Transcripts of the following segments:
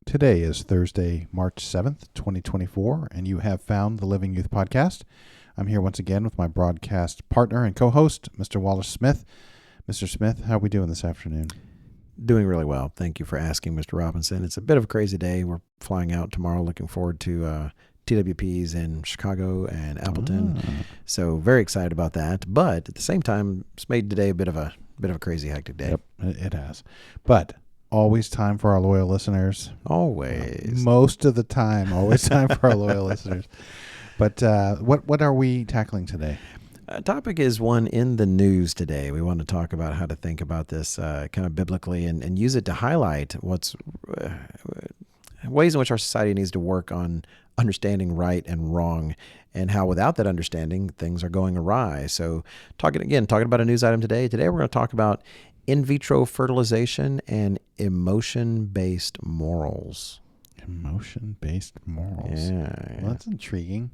Today is Thursday, March 7th, 2024, and you have found the Living Youth Podcast. I'm here once again with my broadcast partner and co-host, Mr. Wallace Smith. Mr. Smith, how are we doing this afternoon? Doing really well. Thank you for asking, Mr. Robinson. It's a bit of a crazy day. We're flying out tomorrow, looking forward to TWPs in Chicago and Appleton. So very excited about that. But at the same time, it's made today a bit of a crazy, hectic day. Yep, it has. But always time for our loyal listeners. Always. Most of the time, always time for our loyal listeners. But what are we tackling today? Topic is one in the news today. We want to talk about how to think about this kind of biblically and use it to highlight what's ways in which our society needs to work on understanding right and wrong, and how without that understanding, things are going awry. So talking about a news item today. Today we're going to talk about in-vitro fertilization and emotion-based morals. Emotion-based morals. Yeah. Well, that's intriguing.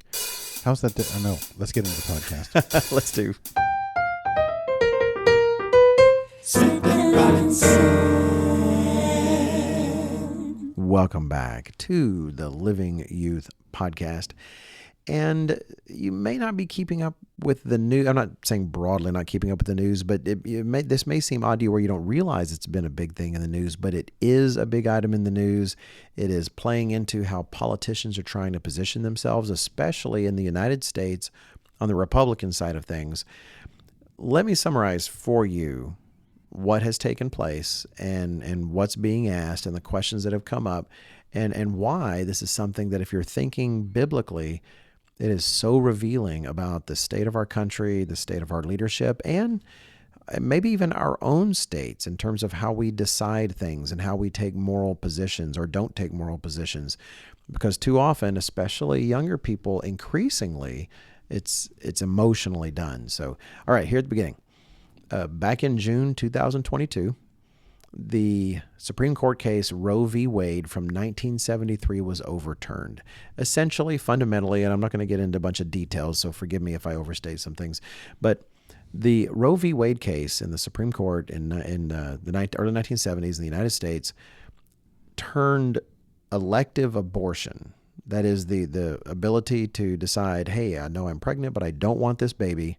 How's that? No, let's get into the podcast. Let's do. Welcome back to the Living Youth Podcast. And you may not be keeping up with the news. I'm not saying broadly not keeping up with the news, but this may seem odd to you where you don't realize it's been a big thing in the news, but it is a big item in the news. It is playing into how politicians are trying to position themselves, especially in the United States on the Republican side of things. Let me summarize for you what has taken place and what's being asked and the questions that have come up and why this is something that if you're thinking biblically, it is so revealing about the state of our country, the state of our leadership, and maybe even our own states in terms of how we decide things and how we take moral positions or don't take moral positions. Because too often, especially younger people, increasingly, it's emotionally done. So, all right, here at the beginning. Back in June 2022, the Supreme Court case Roe v. Wade from 1973 was overturned. Essentially, fundamentally, and I'm not going to get into a bunch of details, so forgive me if I overstate some things, but the Roe v. Wade case in the Supreme Court in the early 1970s in the United States turned elective abortion, that is the ability to decide, hey, I know I'm pregnant, but I don't want this baby,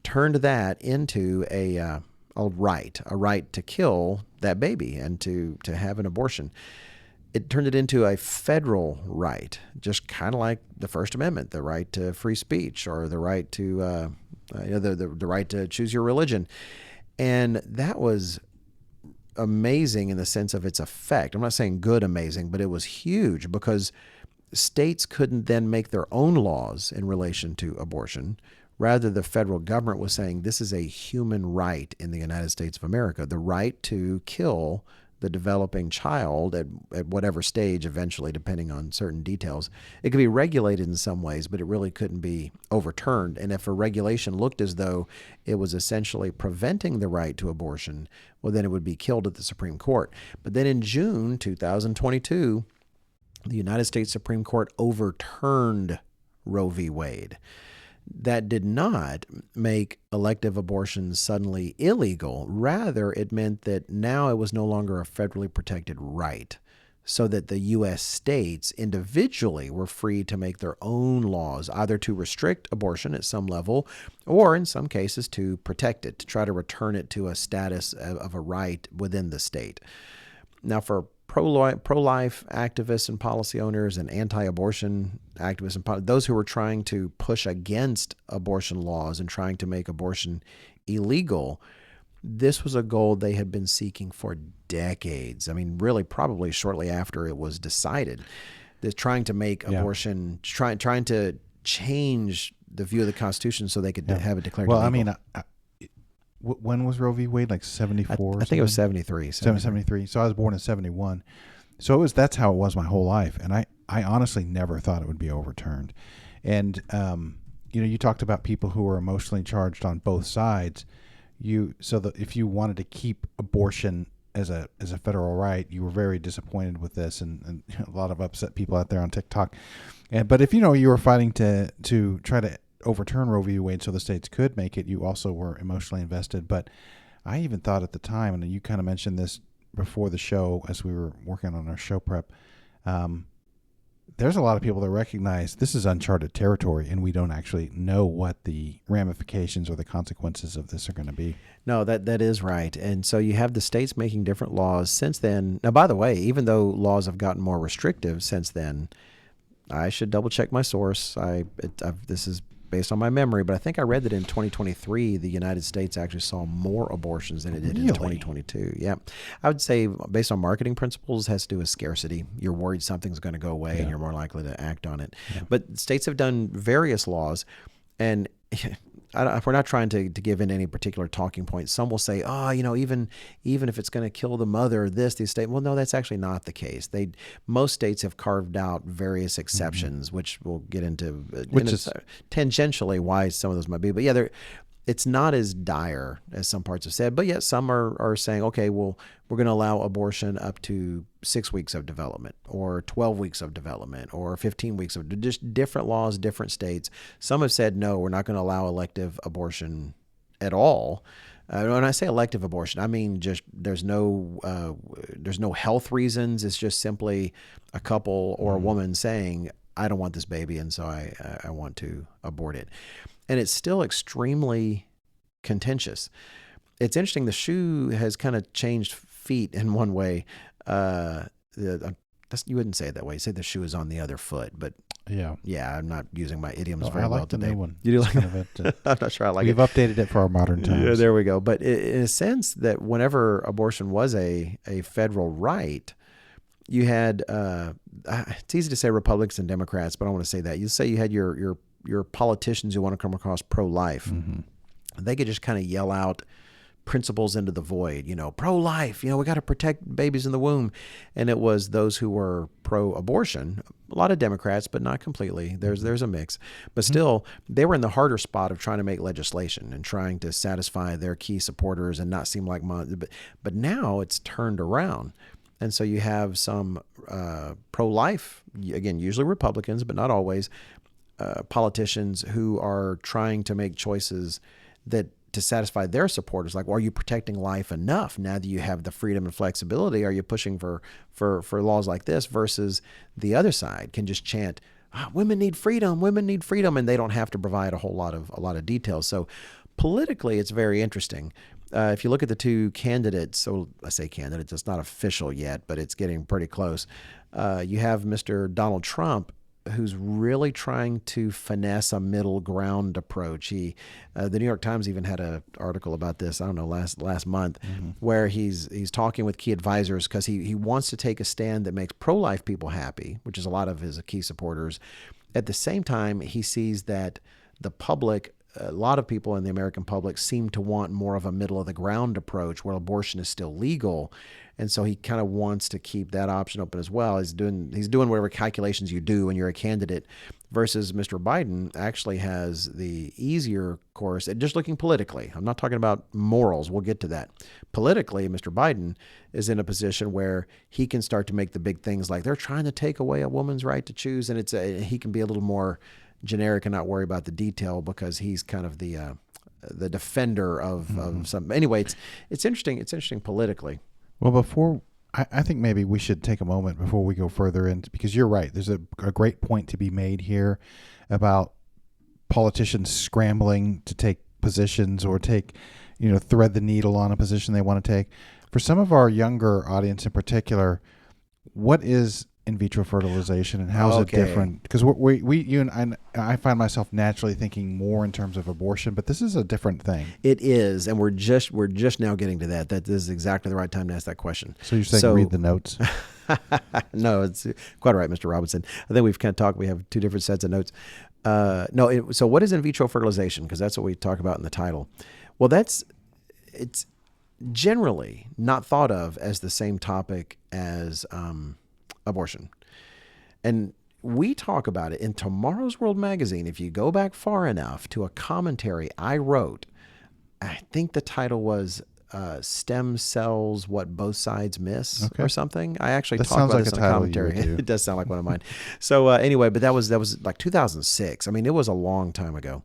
turned that into a right to kill that baby and to have an abortion. It turned it into a federal right, just kind of like the First Amendment, the right to free speech or the right to the right to choose your religion. And that was amazing in the sense of its effect. I'm not saying good amazing, but it was huge because states couldn't then make their own laws in relation to abortion. Rather, the federal government was saying this is a human right in the United States of America, the right to kill the developing child at whatever stage eventually, depending on certain details. It could be regulated in some ways, but it really couldn't be overturned. And if a regulation looked as though it was essentially preventing the right to abortion, well, then it would be killed at the Supreme Court. But then in June 2022, the United States Supreme Court overturned Roe v. Wade. That did not make elective abortions suddenly illegal. Rather, it meant that now it was no longer a federally protected right, so that the U.S. states individually were free to make their own laws, either to restrict abortion at some level or in some cases to protect it, to try to return it to a status of a right within the state. Now, for pro-life activists and policy owners and anti-abortion activists and those who were trying to push against abortion laws and trying to make abortion illegal, this was a goal they had been seeking for decades. I mean, really probably shortly after it was decided. They're trying to make abortion, trying to change the view of the Constitution so they could have it declared illegal. Well, I mean, when was Roe v. Wade? Like 74? I think it was 73. 73. So I was born in 71. So that's how it was my whole life. And I honestly never thought it would be overturned. And, you talked about people who were emotionally charged on both sides. If you wanted to keep abortion as a federal right, you were very disappointed with this and a lot of upset people out there on TikTok. But if, you were fighting to try to overturn Roe v. Wade so the states could make it, you also were emotionally invested. But I even thought at the time, and you kind of mentioned this before the show as we were working on our show prep. There's a lot of people that recognize this is uncharted territory, and we don't actually know what the ramifications or the consequences of this are going to be. No, that is right. And so you have the states making different laws since then. Now, by the way, even though laws have gotten more restrictive since then, I should double check my source. This is based on my memory, but I think I read that in 2023, the United States actually saw more abortions than it did in 2022. Yeah. I would say, based on marketing principles, it has to do with scarcity. You're worried something's going to go away and you're more likely to act on it. Yeah. But states have done various laws, and we're not trying to give in any particular talking point. Some will say, even if it's going to kill the mother, these states. Well, no, that's actually not the case. Most states have carved out various exceptions, which we'll get into, which is tangentially why some of those might be. But yeah, it's not as dire as some parts have said. But yet some are saying, okay, well, we're going to allow abortion up to 6 weeks of development, or 12 weeks of development, or 15 weeks of just different laws, different states. Some have said, no, we're not going to allow elective abortion at all. When I say elective abortion, I mean just there's no health reasons. It's just simply a couple or a woman saying, I don't want this baby, and so I want to abort it. And it's still extremely contentious. It's interesting. The shoe has kind of changed feet in one way. You wouldn't say it that way. You say the shoe is on the other foot, but yeah, I'm not using my idioms very well today. The new one. You do like it? I'm not sure I like it. We've updated it for our modern times. Yeah, there we go. But in a sense that whenever abortion was a federal right, you had, it's easy to say Republicans and Democrats, but I don't want to say that. You say you had your politicians who want to come across pro-life. Mm-hmm. They could just kind of yell out principles into the void, pro-life, we got to protect babies in the womb. And it was those who were pro-abortion, a lot of Democrats, but not completely. There's a mix. But still, they were in the harder spot of trying to make legislation and trying to satisfy their key supporters and not seem like but now it's turned around. And so you have some pro-life, again, usually Republicans, but not always, politicians who are trying to make choices to satisfy their supporters. Like, well, are you protecting life enough now that you have the freedom and flexibility? Are you pushing for laws like this? Versus the other side can just chant, women need freedom, and they don't have to provide a lot of details. So politically, it's very interesting. If you look at the two candidates, so I say candidates, it's not official yet, but it's getting pretty close. You have Mr. Donald Trump, who's really trying to finesse a middle ground approach. The New York Times even had an article about this, I don't know, last month, where he's talking with key advisors because he wants to take a stand that makes pro-life people happy, which is a lot of his key supporters. At the same time, he sees that the public, a lot of people in the American public seem to want more of a middle of the ground approach where abortion is still legal. And so he kind of wants to keep that option open as well. He's doing whatever calculations you do when you're a candidate, versus Mr. Biden actually has the easier course. And just looking politically, I'm not talking about morals. We'll get to that. Politically, Mr. Biden is in a position where he can start to make the big things like they're trying to take away a woman's right to choose. And he can be a little more generic and not worry about the detail because he's kind of the defender of some. Anyway, it's interesting. It's interesting politically. Well, I think maybe we should take a moment before we go further in, because you're right. There's a great point to be made here about politicians scrambling to take positions or thread the needle on a position they want to take. For some of our younger audience in particular, what is in vitro fertilization and how is it different? Because you and I find myself naturally thinking more in terms of abortion, but this is a different thing. It is, and we're just now getting to that. That is exactly the right time to ask that question. So you're saying read the notes? No, it's quite right, Mr. Robinson. I think we've kind of talked. We have two different sets of notes. So what is in vitro fertilization? Because that's what we talk about in the title. Well, it's generally not thought of as the same topic as abortion. And we talk about it in Tomorrow's World magazine. If you go back far enough to a commentary I wrote, I think the title was Stem Cells, What Both Sides Miss, or something. I actually talked about this in a commentary. It does sound like one of mine. So anyway, but that was like 2006. I mean, it was a long time ago.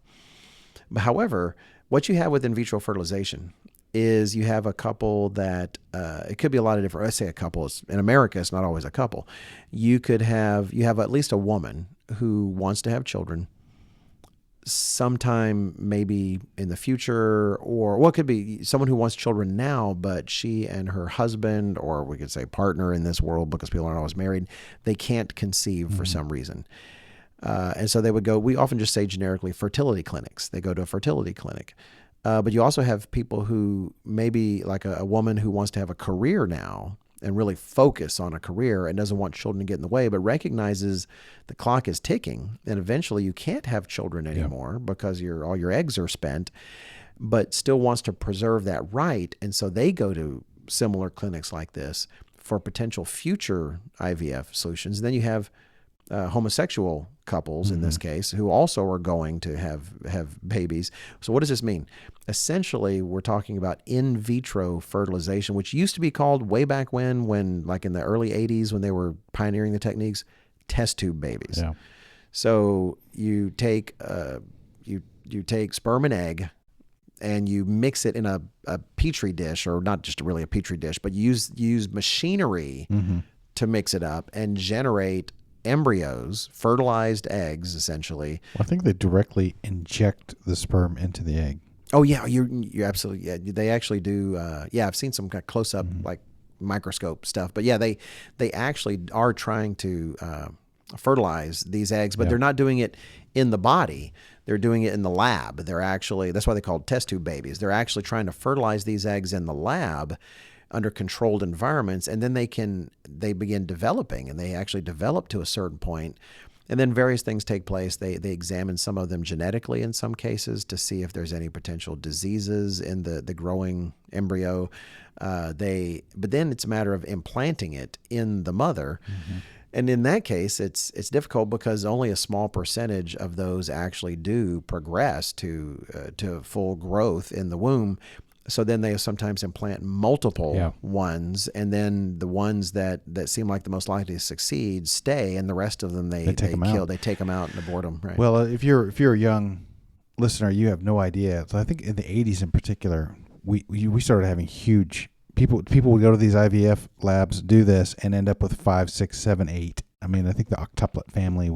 However, what you have with in vitro fertilization is you have a couple that it could be a lot of different. I say a couple. In America, it's not always a couple. You have at least a woman who wants to have children sometime maybe in the future, or what could be someone who wants children now, but she and her husband, or we could say partner in this world because people aren't always married, they can't conceive for some reason. And so they would go, we often just say generically fertility clinics. They go to a fertility clinic. But you also have people who maybe like a woman who wants to have a career now and really focus on a career and doesn't want children to get in the way, but recognizes the clock is ticking and eventually you can't have children anymore because all your eggs are spent, but still wants to preserve that right. And so they go to similar clinics like this for potential future IVF solutions. And then you have homosexual couples in this case who also are going to have babies. So what does this mean? Essentially, we're talking about in vitro fertilization, which used to be called way back when like in the early 80s when they were pioneering the techniques, test tube babies. Yeah. So you take you take sperm and egg and you mix it in a petri dish, or not just really a petri dish, but you use machinery to mix it up and generate embryos, fertilized eggs, essentially. Well, I think they directly inject the sperm into the egg. Oh yeah, you're absolutely, yeah. They actually do. I've seen some kind of close up like microscope stuff, but yeah, they actually are trying to fertilize these eggs, but they're not doing it in the body. They're doing it in the lab. That's why they call it test tube babies. They're actually trying to fertilize these eggs in the lab under controlled environments, and then they begin developing, and they actually develop to a certain point, and then various things take place. They examine some of them genetically in some cases to see if there's any potential diseases in the growing embryo. But then it's a matter of implanting it in the mother. And in that case, it's difficult because only a small percentage of those actually do progress to full growth in the womb. So then they sometimes implant multiple ones, and then the ones that seem like the most likely to succeed stay, and the rest of them they kill. They take them out and abort them. Right. Well, if you're a young listener, you have no idea. So I think in the 80s in particular, we started having huge people would go to these IVF labs, do this, and end up with 5, 6, 7, 8. I mean, I think the octuplet family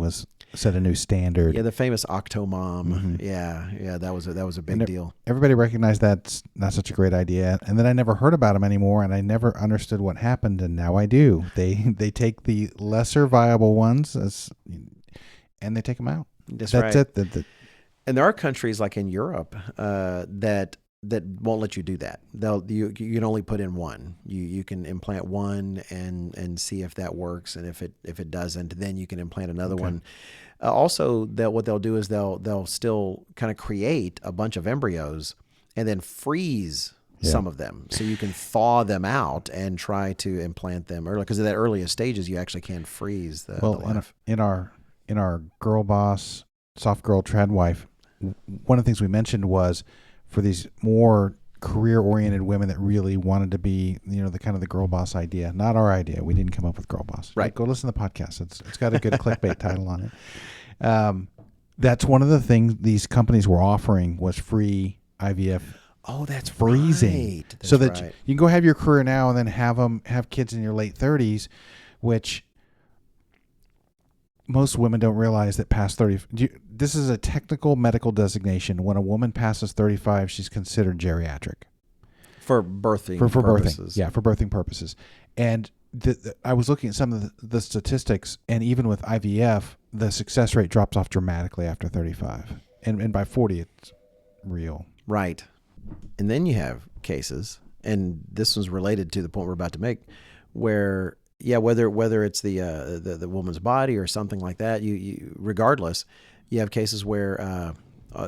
set a new standard. Yeah, the famous Octomom. Yeah, that was a big deal. Everybody recognized that's not such a great idea, and then I never heard about them anymore, and I never understood what happened, and now I do. They take the lesser viable ones and they take them out. That's right. it. And there are countries like in Europe that won't let you do that. You can only put in one. You can implant one and see if that works, and if it doesn't, then you can implant another one. Also, what they'll do is they'll still kind of create a bunch of embryos and then freeze some of them, so you can thaw them out and try to implant them early. Because at the earliest stages, you actually can freeze the life. in our Girl Boss Soft Girl Trad Wife, one of the things we mentioned was, for these more career-oriented women that really wanted to be, the kind of the girl boss idea, not our idea. We didn't come up with girl boss. Right. Go listen to the podcast. It's got a good clickbait title on it. That's one of the things these companies were offering was free IVF. Oh, that's freezing, right. So that you can go have your career now and then have kids in your late 30s, which most women don't realize that past 30. This is a technical medical designation. When a woman passes 35, she's considered geriatric for birthing for purposes. Birthing. Yeah, for birthing purposes. And I was looking at some of the statistics, and even with IVF, the success rate drops off dramatically after 35, and by 40, it's real. Right. And then you have cases, and this was related to the point we're about to make, where whether it's the woman's body or something like that, you regardless, you have cases where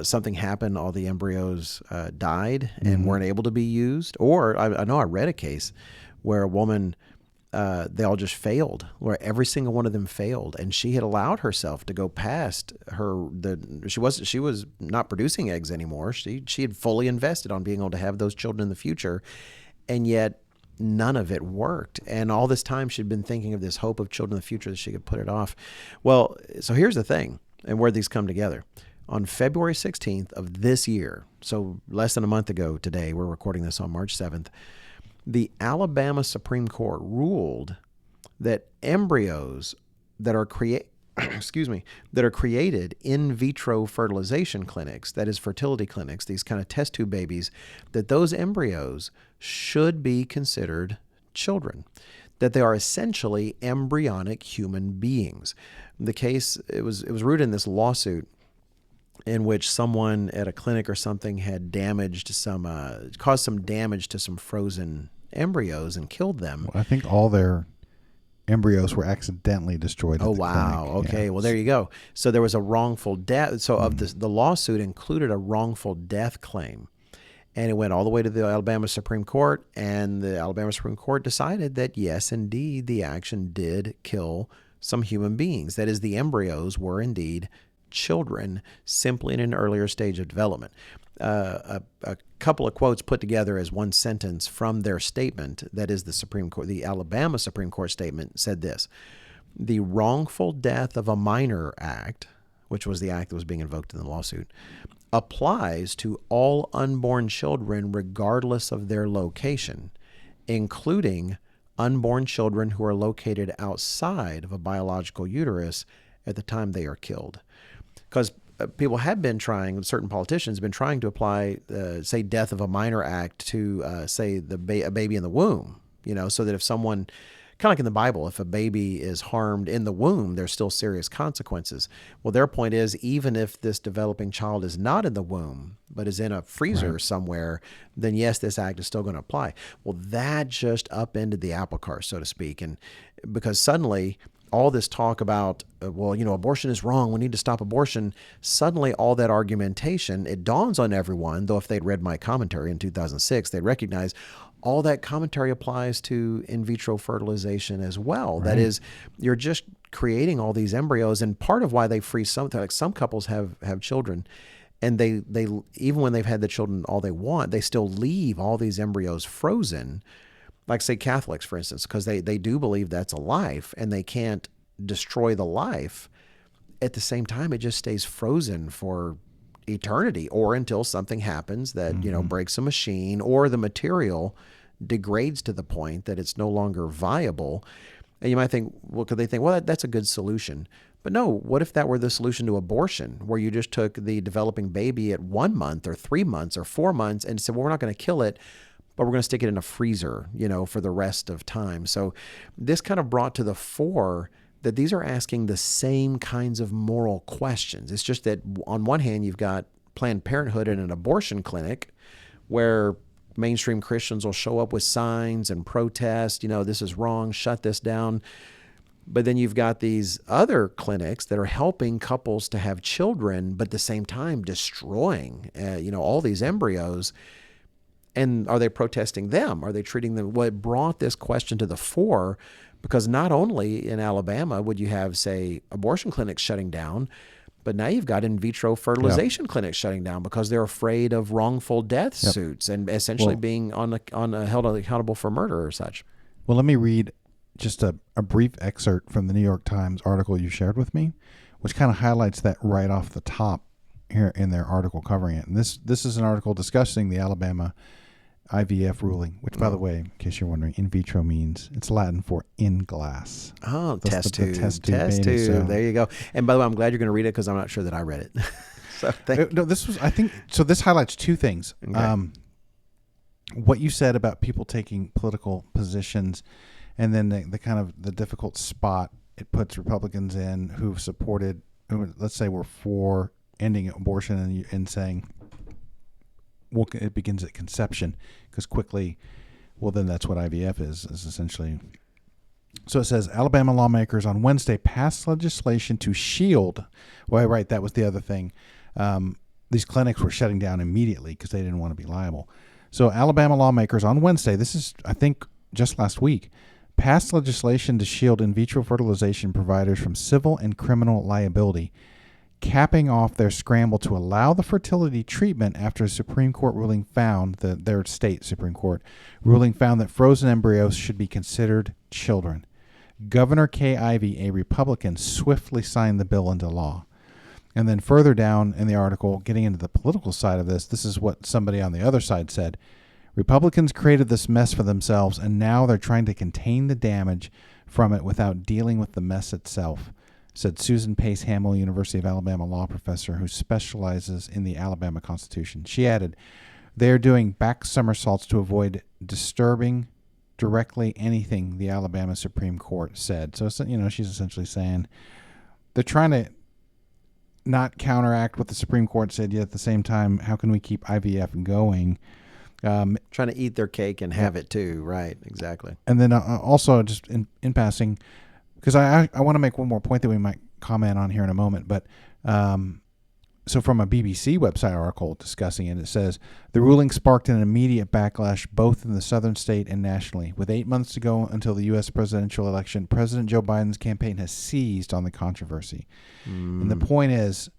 something happened, all the embryos died and weren't able to be used. Or I know I read a case where a woman, they all just failed, where every single one of them failed, and she had allowed herself to go past she was not producing eggs anymore. She had fully invested on being able to have those children in the future, and yet none of it worked. And all this time she'd been thinking of this hope of children in the future that she could put it off. Well, so here's the thing, and where these come together. on February 16th of this year, so less than a month ago today, we're recording this on March 7th, the Alabama Supreme Court ruled that embryos that are that are created in vitro fertilization clinics, that is fertility clinics, these kind of test tube babies, that those embryos should be considered children, that they are essentially embryonic human beings. The case, it was rooted in this lawsuit in which someone at a clinic or something had caused some damage to some frozen embryos and killed them. Well, I think all their embryos were accidentally destroyed. Oh, wow. Clinic. Okay. Yeah. Well, there you go. So there was a wrongful death. So the lawsuit included a wrongful death claim. And it went all the way to the Alabama Supreme Court. And the Alabama Supreme Court decided that, yes, indeed, the action did kill some human beings. That is, the embryos were indeed children, simply in an earlier stage of development. A couple of quotes put together as one sentence from their statement, that is the Alabama Supreme Court statement, said this: "The wrongful death of a minor act," which was the act that was being invoked in the lawsuit, "applies to all unborn children regardless of their location, including unborn children who are located outside of a biological uterus at the time they are killed." Because people have been trying, certain politicians have been trying to apply, say, death of a minor act to, say, a baby in the womb, so that if someone, kind of like in the Bible, if a baby is harmed in the womb, there's still serious consequences. Well, their point is, even if this developing child is not in the womb, but is in a freezer somewhere, then yes, this act is still going to apply. Well, that just upended the apple cart, so to speak. And because suddenly all this talk about, abortion is wrong, we need to stop abortion, suddenly all that argumentation, it dawns on everyone, though if they'd read my commentary in 2006, they'd recognize all that commentary applies to in vitro fertilization as well. Right. That is, you're just creating all these embryos, and part of why they freeze something, like some couples have children, and they even when they've had the children all they want, they still leave all these embryos frozen. Like, say, Catholics, for instance, because they do believe that's a life and they can't destroy the life. At the same time, it just stays frozen for eternity or until something happens that, breaks a machine or the material degrades to the point that it's no longer viable. And you might think, that's a good solution. But no, what if that were the solution to abortion, where you just took the developing baby at 1 month or 3 months or 4 months and said, well, we're not going to kill it, but we're going to stick it in a freezer, for the rest of time. So this kind of brought to the fore that these are asking the same kinds of moral questions. It's just that on one hand, you've got Planned Parenthood in an abortion clinic where mainstream Christians will show up with signs and protest, this is wrong, shut this down. But then you've got these other clinics that are helping couples to have children, but at the same time destroying, all these embryos. And are they protesting them? Are they treating them? Well, it brought this question to the fore because not only in Alabama would you have, say, abortion clinics shutting down, but now you've got in vitro fertilization clinics shutting down because they're afraid of wrongful death suits and essentially being held accountable for murder or such. Well, let me read just a brief excerpt from the New York Times article you shared with me, which kind of highlights that right off the top here in their article covering it. And this is an article discussing the Alabama IVF ruling, which, by the way, in case you're wondering, in vitro means, it's Latin for in glass. Oh, test tube. Test tube. So. There you go. And by the way, I'm glad you're going to read it because I'm not sure that I read it. So this highlights two things. Okay. What you said about people taking political positions, and then the kind of the difficult spot it puts Republicans in who let's say were for ending abortion and saying, well, it begins at conception, because quickly, well, then that's what IVF is essentially. So it says, Alabama lawmakers on Wednesday passed legislation to shield. Well, right, that was the other thing. These clinics were shutting down immediately because they didn't want to be liable. So Alabama lawmakers on Wednesday, this is, I think, just last week, passed legislation to shield in vitro fertilization providers from civil and criminal liability, capping off their scramble to allow the fertility treatment after a Supreme Court ruling found, their state Supreme Court ruling found that frozen embryos should be considered children. Governor Kay Ivey, a Republican, swiftly signed the bill into law. And then further down in the article, getting into the political side of this is what somebody on the other side said. Republicans created this mess for themselves, and now they're trying to contain the damage from it without dealing with the mess itself, said Susan Pace Hamill, University of Alabama law professor who specializes in the Alabama Constitution. She added, they're doing back somersaults to avoid disturbing directly anything the Alabama Supreme Court said. So, she's essentially saying they're trying to not counteract what the Supreme Court said, yet at the same time, how can we keep IVF going? Trying to eat their cake and have it too. Right. Exactly. And then also just in passing, because I want to make one more point that we might comment on here in a moment. But so from a BBC website article discussing it, it says the ruling sparked an immediate backlash both in the southern state and nationally. With 8 months to go until the U.S. presidential election, President Joe Biden's campaign has seized on the controversy. And the point is,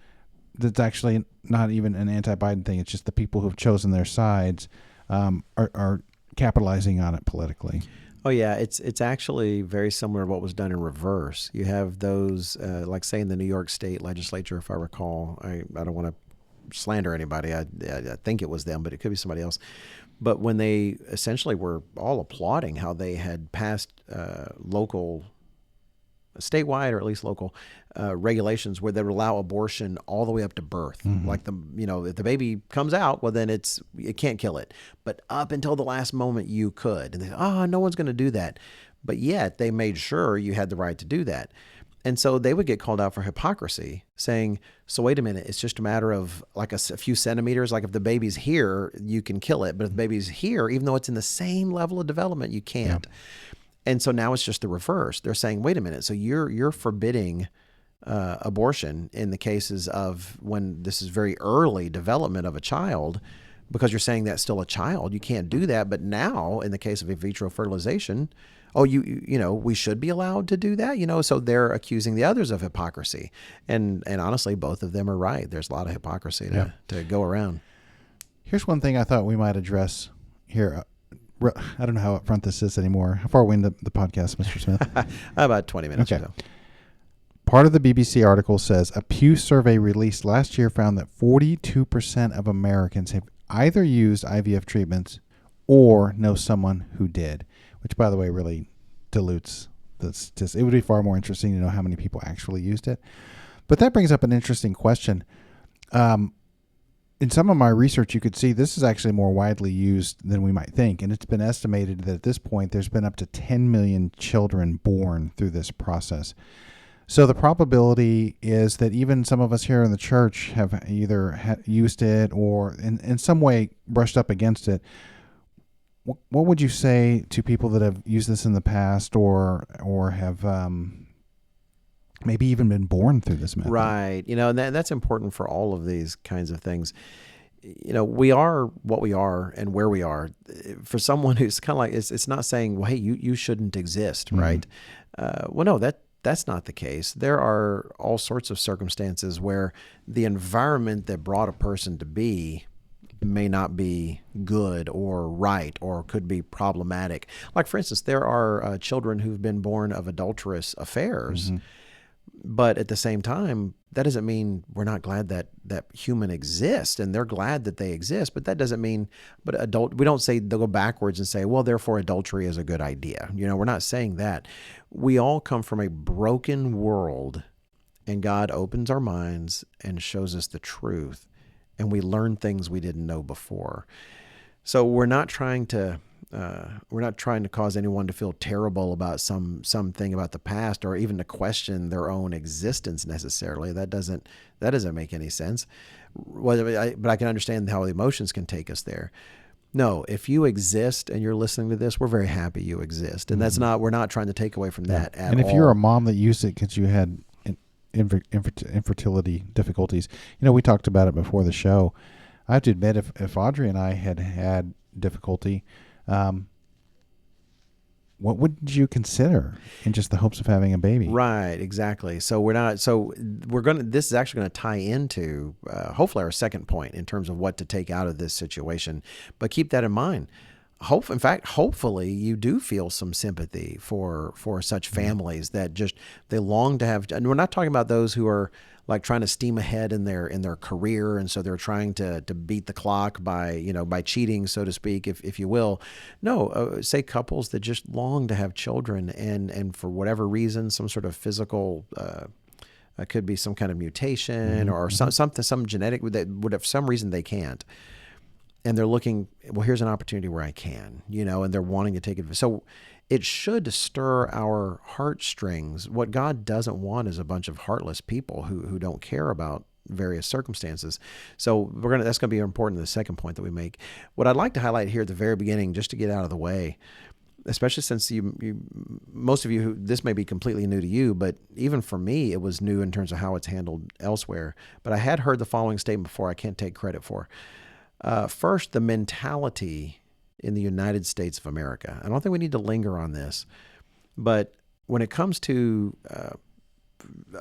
that's actually not even an anti-Biden thing. It's just the people who have chosen their sides are capitalizing on it politically. Oh yeah, it's actually very similar to what was done in reverse. You have those, like say in the New York State legislature, if I recall. I don't want to slander anybody. I think it was them, but it could be somebody else. But when they essentially were all applauding how they had passed local, statewide or at least local regulations where they would allow abortion all the way up to birth. Mm-hmm. Like if the baby comes out, well then it can't kill it. But up until the last moment you could. And they said, no one's going to do that. But yet they made sure you had the right to do that. And so they would get called out for hypocrisy, saying, so wait a minute, it's just a matter of like a few centimeters. Like if the baby's here, you can kill it. But if the baby's here, even though it's in the same level of development, you can't. Yeah. And so now it's just the reverse. They're saying, wait a minute, so you're forbidding abortion in the cases of when this is very early development of a child, because you're saying that's still a child. You can't do that. But now in the case of in vitro fertilization, we should be allowed to do that, so they're accusing the others of hypocrisy. And honestly, both of them are right. There's a lot of hypocrisy to go around. Here's one thing I thought we might address here. I don't know how upfront this is anymore. How far are we into the podcast, Mr. Smith? About 20 minutes or so. Part of the BBC article says a Pew survey released last year found that 42% of Americans have either used IVF treatments or know someone who did, which, by the way, really dilutes the statistics. It would be far more interesting to know how many people actually used it. But that brings up an interesting question. In some of my research, you could see this is actually more widely used than we might think. And it's been estimated that at this point, there's been up to 10 million children born through this process. So the probability is that even some of us here in the church have either used it or in some way brushed up against it. What would you say to people that have used this in the past or have maybe even been born through this method? Right. And that's important for all of these kinds of things. We are what we are and where we are. For someone who's kind of like, it's not saying, well, hey, you shouldn't exist, mm-hmm. right? No, that's not the case. There are all sorts of circumstances where the environment that brought a person to be may not be good or right or could be problematic. Like, for instance, there are children who've been born of adulterous affairs, mm-hmm. but at the same time, that doesn't mean we're not glad that human exists, and they're glad that they exist, but that doesn't mean, we don't say, they'll go backwards and say, well, therefore adultery is a good idea. We're not saying that. We all come from a broken world, and God opens our minds and shows us the truth, and we learn things we didn't know before. So we're not trying to cause anyone to feel terrible about something about the past, or even to question their own existence necessarily. That doesn't make any sense. But I can understand how the emotions can take us there. No, if you exist and you're listening to this, we're very happy you exist, and mm-hmm. we're not trying to take away from that at all. And if you're a mom that used it because you had infertility difficulties, we talked about it before the show. I have to admit, if Audrey and I had difficulty, what would you consider in just the hopes of having a baby? Right, exactly. So this is actually going to tie into hopefully our second point in terms of what to take out of this situation. But keep that in mind. Hopefully you do feel some sympathy for such families that they long to have, and we're not talking about those who are like trying to steam ahead in their career, and so they're trying to beat the clock by by cheating, so to speak, if you will. No, say couples that just long to have children, and for whatever reason, some sort of physical. Could be some kind of mutation or some genetic that would have some reason they can't, and they're looking. Well, here's an opportunity where I can, and they're wanting to take it. So it should stir our heartstrings. What God doesn't want is a bunch of heartless people who don't care about various circumstances. So that's going to be important in the second point that we make. What I'd like to highlight here at the very beginning, just to get out of the way, especially since most of you, this may be completely new to you, but even for me, it was new in terms of how it's handled elsewhere. But I had heard the following statement before I can't take credit for. First, the mentality in the United States of America. I don't think we need to linger on this, but when it comes to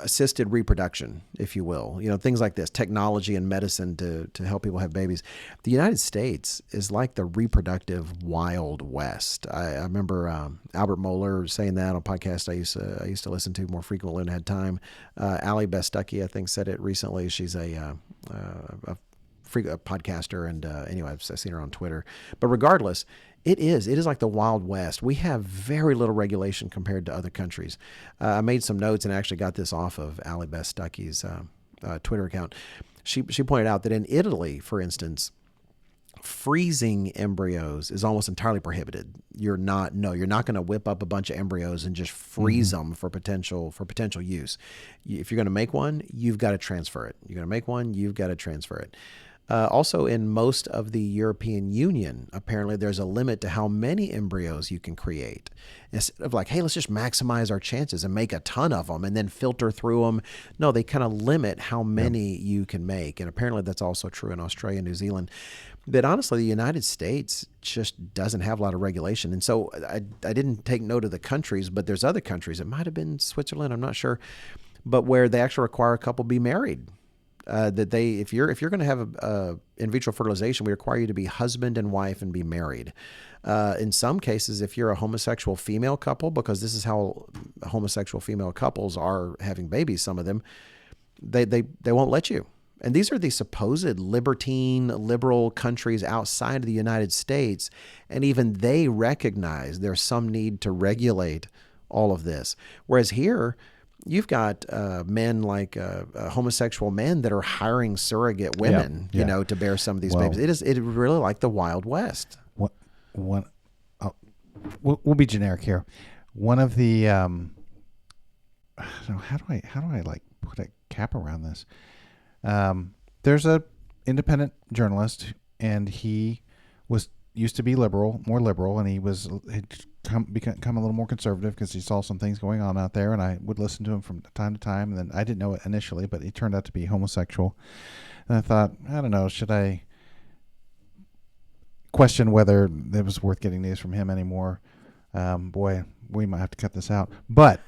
assisted reproduction, if you will, things like this, technology and medicine to help people have babies, the United States is like the reproductive Wild West. I remember Albert Mohler saying that on a podcast I used to listen to more frequently when I had time. Allie Bestucky, I think, said it recently. She's a podcaster, and anyway, I've seen her on Twitter. But regardless, it is like the Wild West. We have very little regulation compared to other countries. I made some notes and actually got this off of Allie Bestucky's Twitter account. She pointed out that in Italy, for instance, freezing embryos is almost entirely prohibited. You're not going to whip up a bunch of embryos and just freeze them for potential use. If you're going to make one, you've got to transfer it. You're going to make one, you've got to transfer it. Also, in most of the European Union, apparently there's a limit to how many embryos you can create. Instead of like, hey, let's just maximize our chances and make a ton of them and then filter through them. No, they kind of limit how many you can make. And apparently that's also true in Australia and New Zealand. But honestly, the United States just doesn't have a lot of regulation. And so I didn't take note of the countries, but there's other countries. It might have been Switzerland, I'm not sure, but where they actually require a couple be married. If you're going to have a in vitro fertilization, we require you to be husband and wife and be married. In some cases, if you're a homosexual female couple, because this is how homosexual female couples are having babies, some of them, they won't let you. And these are the supposed libertine, liberal countries outside of the United States, and even they recognize there's some need to regulate all of this. Whereas here, you've got men like homosexual men that are hiring surrogate women, to bear some of these babies. It is really like the Wild West. We'll be generic here. One of the I don't know, how do I like put a cap around this? There's a independent journalist, and he used to be more liberal, and had become a little more conservative because he saw some things going on out there, and I would listen to him from time to time. And then I didn't know it initially, but he turned out to be homosexual. And I thought, I don't know, should I question whether it was worth getting news from him anymore? Boy, we might have to cut this out. But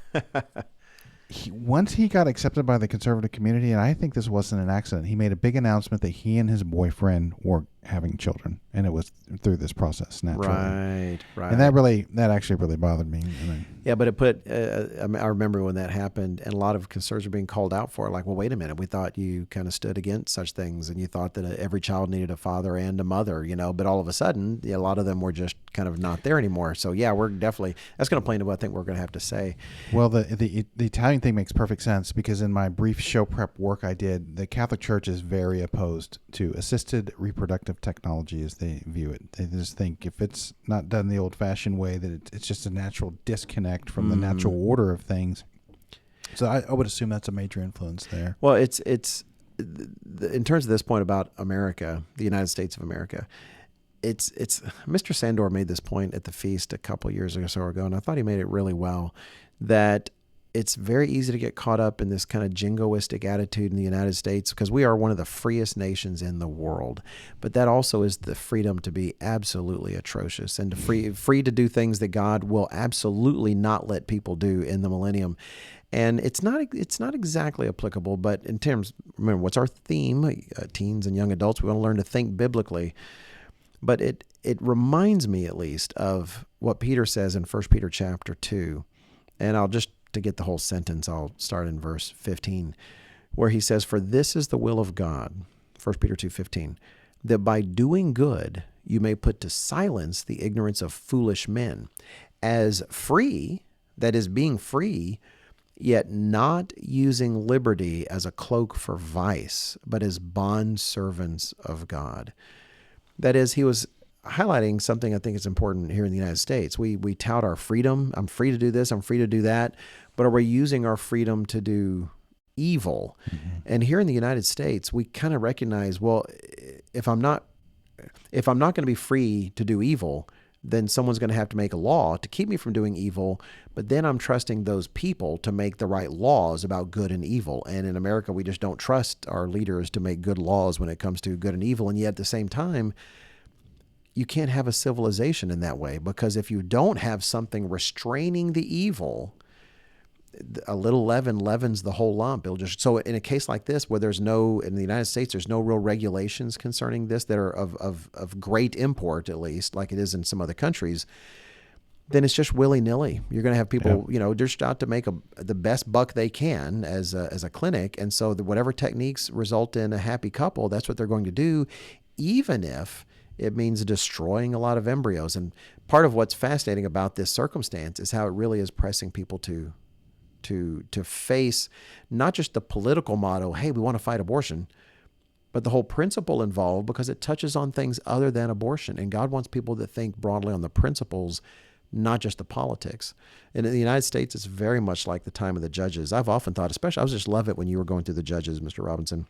once he got accepted by the conservative community, and I think this wasn't an accident, he made a big announcement that he and his boyfriend were having children, and it was through this process naturally. Right. And that actually really bothered me. Yeah, but it put. I remember when that happened, and a lot of conservatives were being called out for it. Like, well, wait a minute, we thought you kind of stood against such things, and you thought that every child needed a father and a mother, But all of a sudden, a lot of them were just kind of not there anymore. So yeah, we're definitely that's going to play into what I think we're going to have to say. Well, the Italian thing makes perfect sense because in my brief show prep work I did, the Catholic Church is very opposed to assisted reproductive technology as they view it. They just think if it's not done the old-fashioned way, that it's just a natural disconnect from the natural order of things. So I would assume that's a major influence there. Well, it's in terms of this point about America, the United States of America, it's Mr. Sandor made this point at the feast a couple years or so ago, and I thought he made it really well, that it's very easy to get caught up in this kind of jingoistic attitude in the United States because we are one of the freest nations in the world. But that also is the freedom to be absolutely atrocious and to free to do things that God will absolutely not let people do in the millennium. And it's not exactly applicable, but in terms, remember, what's our theme? Teens and young adults, we want to learn to think biblically. But it reminds me at least of what Peter says in 1 Peter chapter 2. And to get the whole sentence, I'll start in verse 15. where he says, "For this is the will of God," 1 Peter 2:15, "that by doing good you may put to silence the ignorance of foolish men, as free," that is, being free, "yet not using liberty as a cloak for vice, but as bondservants of God." That is, he was highlighting something I think is important here in the United States. We tout our freedom. I'm free to do this. I'm free to do that. But are we using our freedom to do evil? Mm-hmm. And here in the United States, we kind of recognize, well, if I'm not going to be free to do evil, then someone's going to have to make a law to keep me from doing evil. But then I'm trusting those people to make the right laws about good and evil. And in America, we just don't trust our leaders to make good laws when it comes to good and evil. And yet at the same time, you can't have a civilization in that way, because if you don't have something restraining the evil, a little leaven leavens the whole lump. It'll just, so in a case like this, where in the United States, there's no real regulations concerning this that are of great import, at least, like it is in some other countries, then it's just willy-nilly. You're going to have people, just out to make the best buck they can as a clinic. And so whatever techniques result in a happy couple, that's what they're going to do, even if it means destroying a lot of embryos. And part of what's fascinating about this circumstance is how it really is pressing people to face not just the political motto, hey, we want to fight abortion, but the whole principle involved, because it touches on things other than abortion. And God wants people to think broadly on the principles, not just the politics. And in the United States, it's very much like the time of the judges. I've often thought, especially, I just love it when you were going through the judges, Mr. Robinson,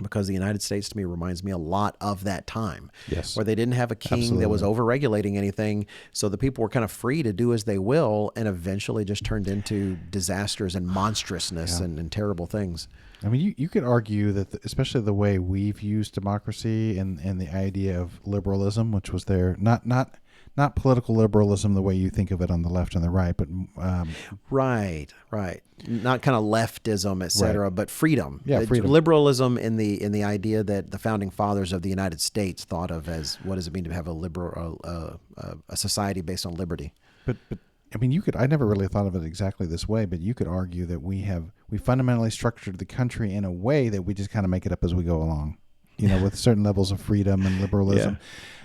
because the United States to me reminds me a lot of that time, Yes. where they didn't have a king Absolutely. that was over-regulating anything. So the people were kind of free to do as they will, and eventually just turned into disasters and monstrousness and terrible things. I mean, you could argue that, especially the way we've used democracy and the idea of liberalism, which was there, not political liberalism the way you think of it on the left and the right, but right, not kind of leftism, et cetera, but freedom. Freedom. Liberalism in the idea that the founding fathers of the United States thought of as, what does it mean to have a society based on liberty? But I mean, I never really thought of it exactly this way, but you could argue that we fundamentally structured the country in a way that we just kind of make it up as we go along, with certain levels of freedom and liberalism.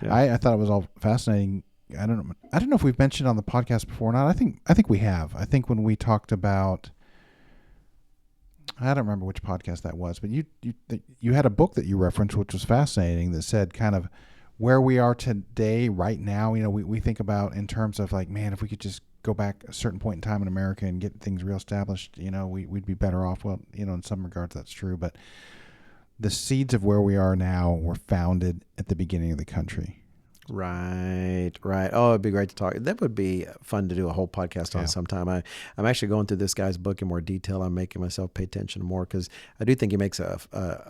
Yeah. I thought it was all fascinating. I don't know if we've mentioned on the podcast before or not. I think we have. I think when we talked about, I don't remember which podcast that was, but you had a book that you referenced, which was fascinating, that said kind of where we are today, right now. We think about in terms of like, man, if we could just go back a certain point in time in America and get things real established, we'd be better off. Well, in some regards that's true, but the seeds of where we are now were founded at the beginning of the country. Right. Oh, it'd be great to talk. That would be fun to do a whole podcast on sometime. I'm actually going through this guy's book in more detail. I'm making myself pay attention more, because I do think he makes a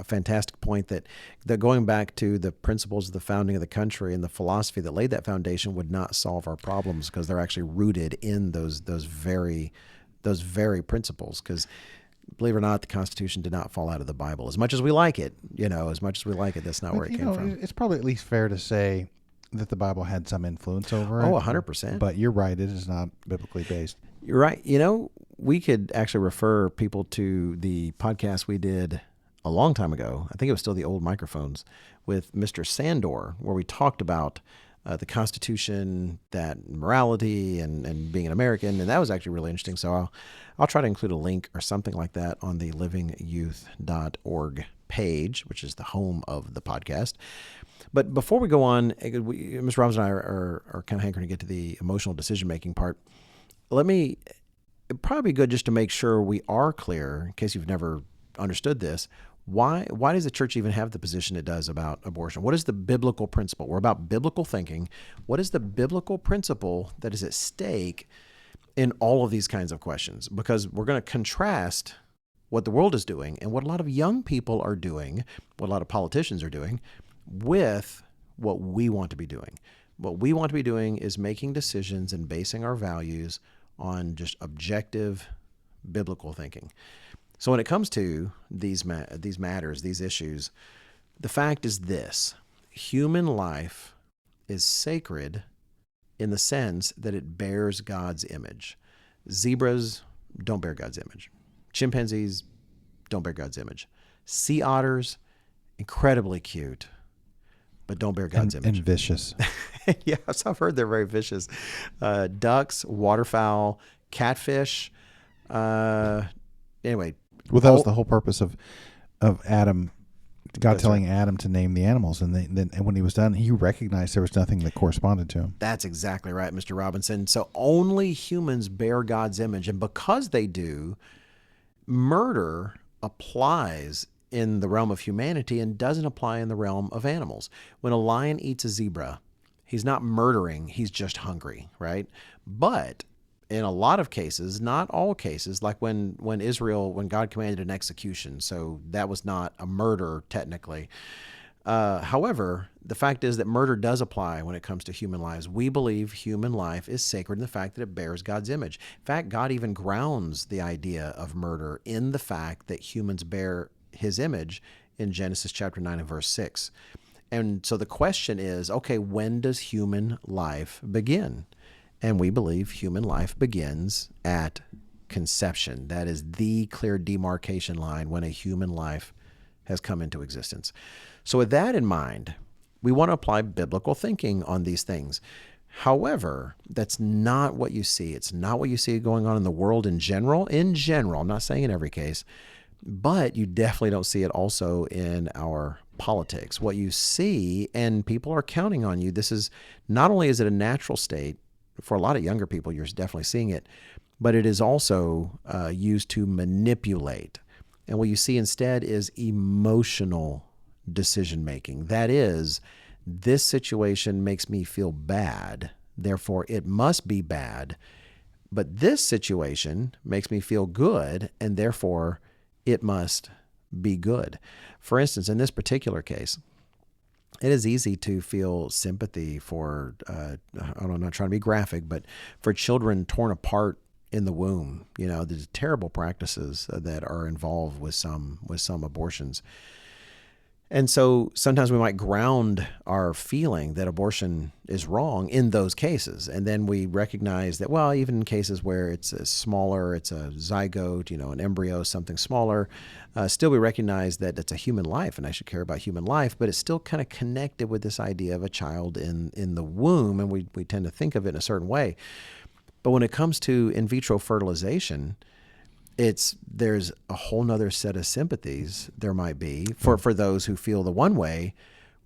fantastic point that going back to the principles of the founding of the country and the philosophy that laid that foundation would not solve our problems, because they're actually rooted in those very principles. Because believe it or not, the Constitution did not fall out of the Bible. As much as we like it, that's not where it came from. It's probably at least fair to say that the Bible had some influence over it. Oh, 100%. But you're right, it is not biblically based. You're right. We could actually refer people to the podcast we did a long time ago. I think it was still the old microphones with Mr. Sandor, where we talked about the Constitution, that morality, and being an American, and that was actually really interesting. So I'll try to include a link or something like that on the livingyouth.org page, which is the home of the podcast. But before we go on, Ms. Robinson and I are kind of hankering to get to the emotional decision-making part. It'd probably be good just to make sure we are clear, in case you've never understood this. Why does the church even have the position it does about abortion? What is the biblical principle? We're about biblical thinking. What is the biblical principle that is at stake in all of these kinds of questions? Because we're going to contrast what the world is doing and what a lot of young people are doing, what a lot of politicians are doing, with what we want to be doing. What we want to be doing is making decisions and basing our values on just objective biblical thinking. So when it comes to these matters, these issues, the fact is this: human life is sacred in the sense that it bears God's image. Zebras don't bear God's image. Chimpanzees don't bear God's image. Sea otters, incredibly cute, but don't bear God's image. And vicious. Yes, I've heard they're very vicious. Ducks, waterfowl, catfish. Anyway. Well, that was the whole purpose of Adam. God That's telling Adam to name the animals, and then when he was done, he recognized there was nothing that corresponded to him. That's exactly right, Mr. Robinson. So only humans bear God's image, and because they do, murder applies in the realm of humanity and doesn't apply in the realm of animals. When a lion eats a zebra, he's not murdering, he's just hungry, right? But in a lot of cases, not all cases, like when God commanded an execution, so that was not a murder technically. However, the fact is that murder does apply when it comes to human lives. We believe human life is sacred in the fact that it bears God's image. In fact, God even grounds the idea of murder in the fact that humans bear his image in Genesis chapter 9 and verse 6. And so the question is, okay, when does human life begin? And we believe human life begins at conception. That is the clear demarcation line when a human life has come into existence. So with that in mind, we want to apply biblical thinking on these things. However, that's not what you see. It's not what you see going on in the world in general. In general, I'm not saying in every case, but you definitely don't see it also in our politics. What you see, and people are counting on you, this is not only is it a natural state, for a lot of younger people, you're definitely seeing it, but it is also used to manipulate. And what you see instead is emotional decision-making. That is, this situation makes me feel bad, therefore it must be bad. But this situation makes me feel good, and therefore it must be good. For instance, in this particular case, it is easy to feel sympathy for, I'm not trying to be graphic, but for children torn apart in the womb. The terrible practices that are involved with some abortions. And so sometimes we might ground our feeling that abortion is wrong in those cases. And then we recognize that, well, even in cases where it's a smaller, it's a zygote, an embryo, something smaller, still we recognize that it's a human life and I should care about human life, but it's still kind of connected with this idea of a child in the womb. And we tend to think of it in a certain way. But when it comes to in vitro fertilization, there's a whole nother set of sympathies there might be for those who feel the one way,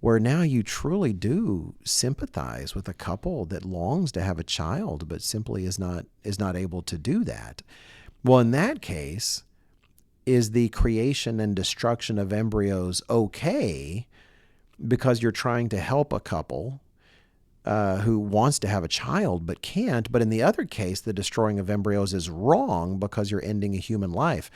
where now you truly do sympathize with a couple that longs to have a child but simply is not able to do that. Well, in that case, is the creation and destruction of embryos okay because you're trying to help a couple who wants to have a child but can't? But in the other case, the destroying of embryos is wrong because you're ending a human life.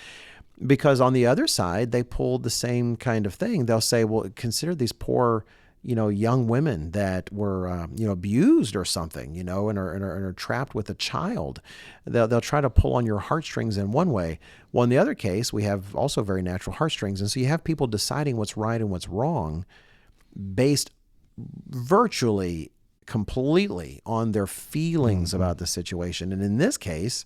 Because on the other side, they pulled the same kind of thing. They'll say, well, consider these poor, young women that were, abused or something, and are trapped with a child. They'll try to pull on your heartstrings in one way. Well, in the other case, we have also very natural heartstrings. And so you have people deciding what's right and what's wrong based virtually completely on their feelings about the situation. And in this case,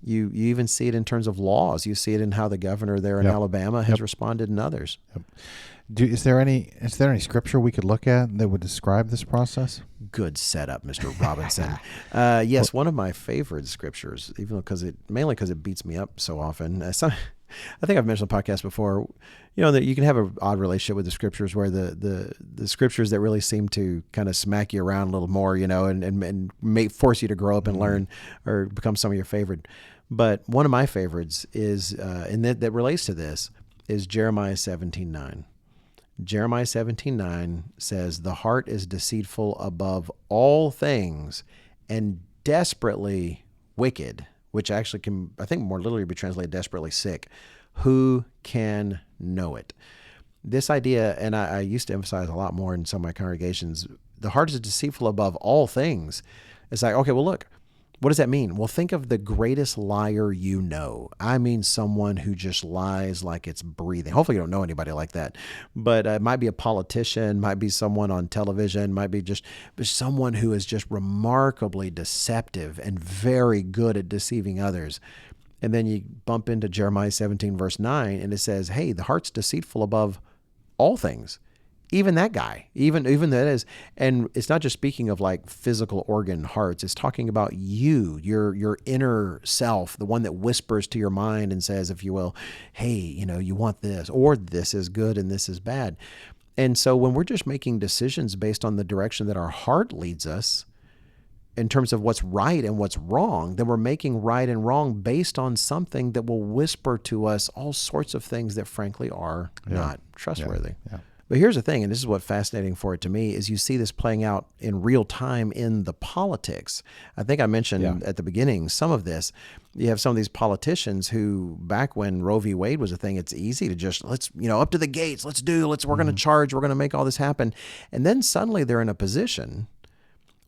you even see it in terms of laws. You see it in how the governor there in Alabama has responded in others. Is there any scripture we could look at that would describe this process? Good setup, Mr. Robinson. Yes, one of my favorite scriptures, even mainly because it beats me up so often. I think I've mentioned on the podcast before, that you can have an odd relationship with the scriptures where the scriptures that really seem to kind of smack you around a little more, and may force you to grow up and learn or become some of your favorite. But one of my favorites is, and that relates to this, is Jeremiah 17:9. Jeremiah 17:9 says, "The heart is deceitful above all things and desperately wicked," which actually can, I think, more literally be translated desperately sick. Who can know it? This idea, and I used to emphasize a lot more in some of my congregations, the heart is deceitful above all things. It's like, okay, well, look, what does that mean? Well, think of the greatest liar you know. I mean, someone who just lies like it's breathing. Hopefully you don't know anybody like that, but it might be a politician, might be someone on television, might be just someone who is just remarkably deceptive and very good at deceiving others. And then you bump into Jeremiah 17, verse 9, and it says, hey, the heart's deceitful above all things. Even that guy, even that is, and it's not just speaking of like physical organ hearts. It's talking about your inner self, the one that whispers to your mind and says, if you will, hey, you want this, or this is good and this is bad. And so when we're just making decisions based on the direction that our heart leads us, in terms of what's right and what's wrong, then we're making right and wrong based on something that will whisper to us all sorts of things that frankly are not trustworthy. Yeah. But here's the thing, and this is what's fascinating for it to me, is you see this playing out in real time in the politics. I think I mentioned at the beginning some of this. You have some of these politicians who, back when Roe v. Wade was a thing, it's easy to just, let's, up to the gates, we're going to charge, we're going to make all this happen. And then suddenly they're in a position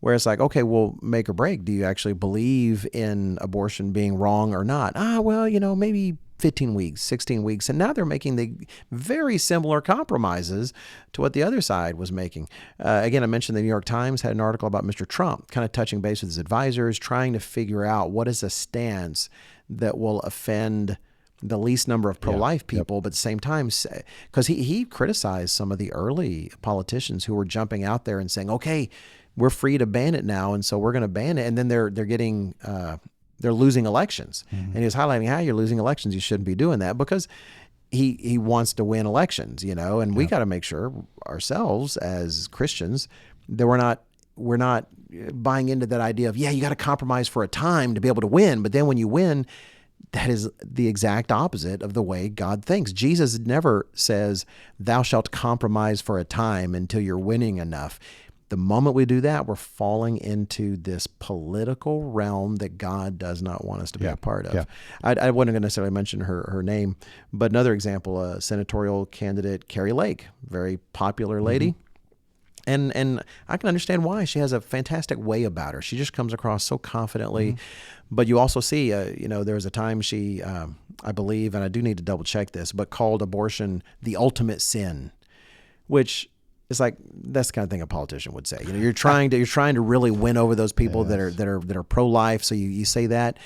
where it's like, okay, well, make or break. Do you actually believe in abortion being wrong or not? Well, maybe 15 weeks, 16 weeks. And now they're making the very similar compromises to what the other side was making. Again, I mentioned the New York Times had an article about Mr. Trump, kind of touching base with his advisors, trying to figure out what is a stance that will offend the least number of pro-life people, but at the same time, because he criticized some of the early politicians who were jumping out there and saying, okay, we're free to ban it now, and so we're going to ban it. And then they're getting they're losing elections. And he was highlighting how you're losing elections. You shouldn't be doing that, because he wants to win elections, and we got to make sure ourselves as Christians that we're not buying into that idea of, you got to compromise for a time to be able to win. But then when you win, that is the exact opposite of the way God thinks. Jesus never says, thou shalt compromise for a time until you're winning enough. The moment we do that, we're falling into this political realm that God does not want us to be a part of. I wasn't going to necessarily mention her name, but another example, senatorial candidate Carrie Lake, very popular lady. And I can understand why. She has a fantastic way about her. She just comes across so confidently. But you also see, there was a time she, I believe, and I do need to double check this, but called abortion the ultimate sin, which is like, that's the kind of thing a politician would say. You're trying to really win over those people that are pro-life. So you say that.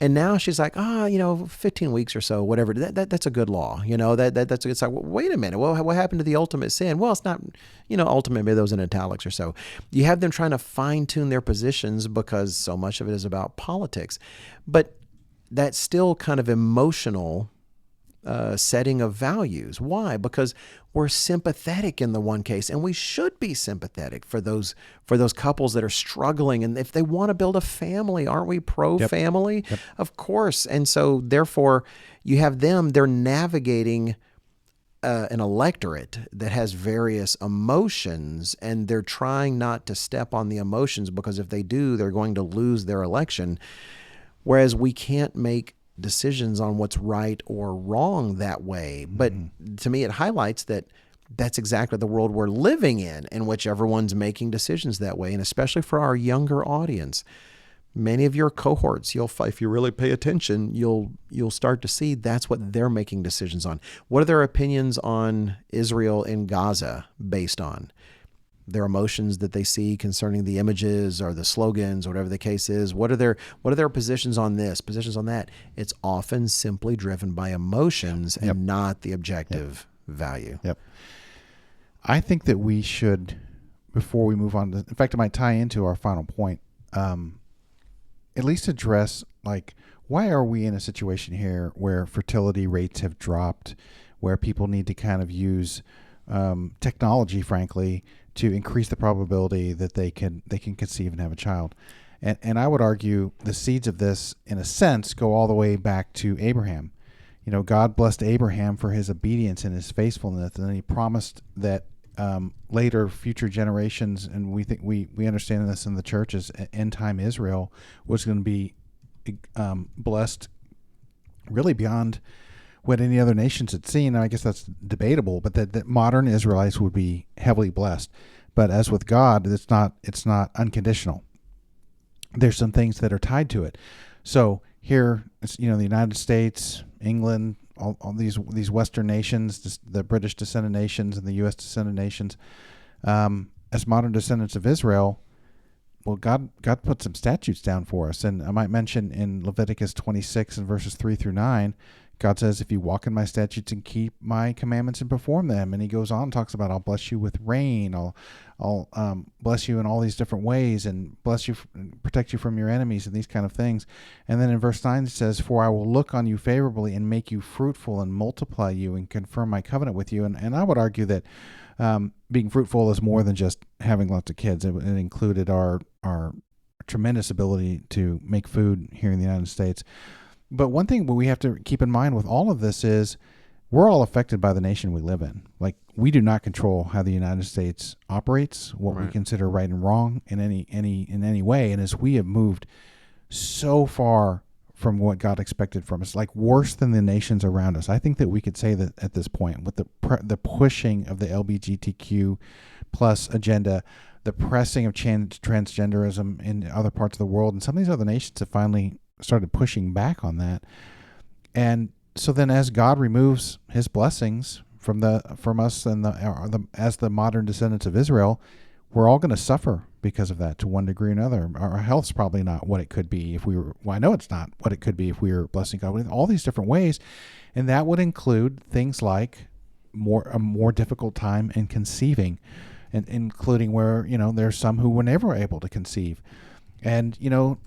And now she's like, 15 weeks or so, whatever. That's a good law. That's it's like, well, wait a minute. Well, what happened to the ultimate sin? Well, it's not, ultimate, maybe those in italics or so. You have them trying to fine tune their positions because so much of it is about politics. But that's still kind of emotional setting of values. Why? Because we're sympathetic in the one case, and we should be sympathetic for those couples that are struggling. And if they want to build a family, aren't we pro-family? Yep. Of course. And so therefore you have them, they're navigating an electorate that has various emotions, and they're trying not to step on the emotions, because if they do, they're going to lose their election. Whereas we can't make decisions on what's right or wrong that way. But to me, it highlights that that's exactly the world we're living in which everyone's making decisions that way. And especially for our younger audience, many of your cohorts, if you really pay attention, you'll start to see that's what they're making decisions on. What are their opinions on Israel and Gaza based on? Their emotions that they see concerning the images or the slogans, or whatever the case is. What are their positions on this, positions on that? It's often simply driven by emotions and not the objective value. I think that we should, before we move on, in fact, it might tie into our final point, at least address, like, why are we in a situation here where fertility rates have dropped, where people need to kind of use technology, frankly, to increase the probability that they can conceive and have a child. And I would argue the seeds of this, in a sense, go all the way back to Abraham. God blessed Abraham for his obedience and his faithfulness, and then he promised that later future generations, and we think we understand this in the church, as end time Israel was going to be blessed really beyond what any other nations had seen. I guess that's debatable, but that modern Israelites would be heavily blessed. But as with God, it's not unconditional. There's some things that are tied to it. So here, the United States, England, all these Western nations, the British descendant nations and the U.S. descendant nations, as modern descendants of Israel, well, God put some statutes down for us, and I might mention in Leviticus 26 and verses 3-9, God says, "If you walk in my statutes and keep my commandments and perform them," and He goes on and talks about, "I'll bless you with rain, I'll bless you in all these different ways, and bless you, protect you from your enemies, and these kind of things." And then in verse 9 it says, "For I will look on you favorably and make you fruitful and multiply you and confirm my covenant with you." And I would argue that being fruitful is more than just having lots of kids. It included our tremendous ability to make food here in the United States. But one thing we have to keep in mind with all of this is we're all affected by the nation we live in. Like, we do not control how the United States operates, what we consider right and wrong in any way. And as we have moved so far from what God expected from us, like worse than the nations around us, I think that we could say that at this point, with the pushing of the LGBTQ plus agenda, the pressing of transgenderism in other parts of the world, and some of these other nations have finally started pushing back on that. And so then, as God removes His blessings from us and as the modern descendants of Israel, we're all going to suffer because of that to one degree or another. Our health's probably not what it could be if we were. Well, I know it's not what it could be if we were blessing God in all these different ways, and that would include things like a more difficult time in conceiving, and including where there's some who were never able to conceive. And,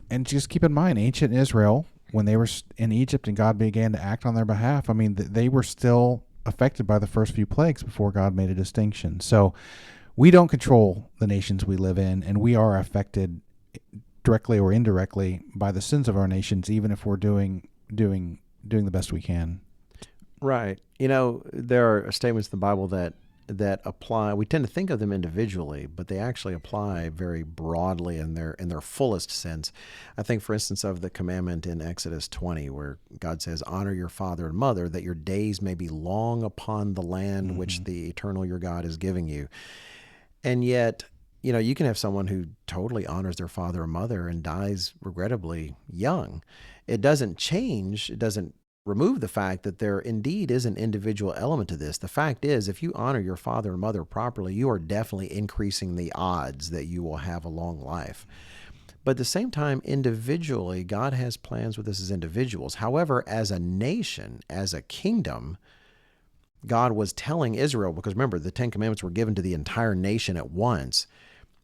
and just keep in mind, ancient Israel, when they were in Egypt and God began to act on their behalf, I mean, they were still affected by the first few plagues before God made a distinction. So we don't control the nations we live in, and we are affected directly or indirectly by the sins of our nations, even if we're doing the best we can. Right. There are statements in the Bible that apply. We tend to think of them individually, but they actually apply very broadly in their fullest sense. I think, for instance, of the commandment in Exodus 20, where God says, "Honor your father and mother, that your days may be long upon the land which the eternal your God is giving you." And yet, you can have someone who totally honors their father or mother and dies regrettably young. It doesn't remove the fact that there indeed is an individual element to this. The fact is, if you honor your father and mother properly, you are definitely increasing the odds that you will have a long life. But at the same time, individually, God has plans with us as individuals. However, as a nation, as a kingdom, God was telling Israel, because remember, the 10 Commandments were given to the entire nation at once,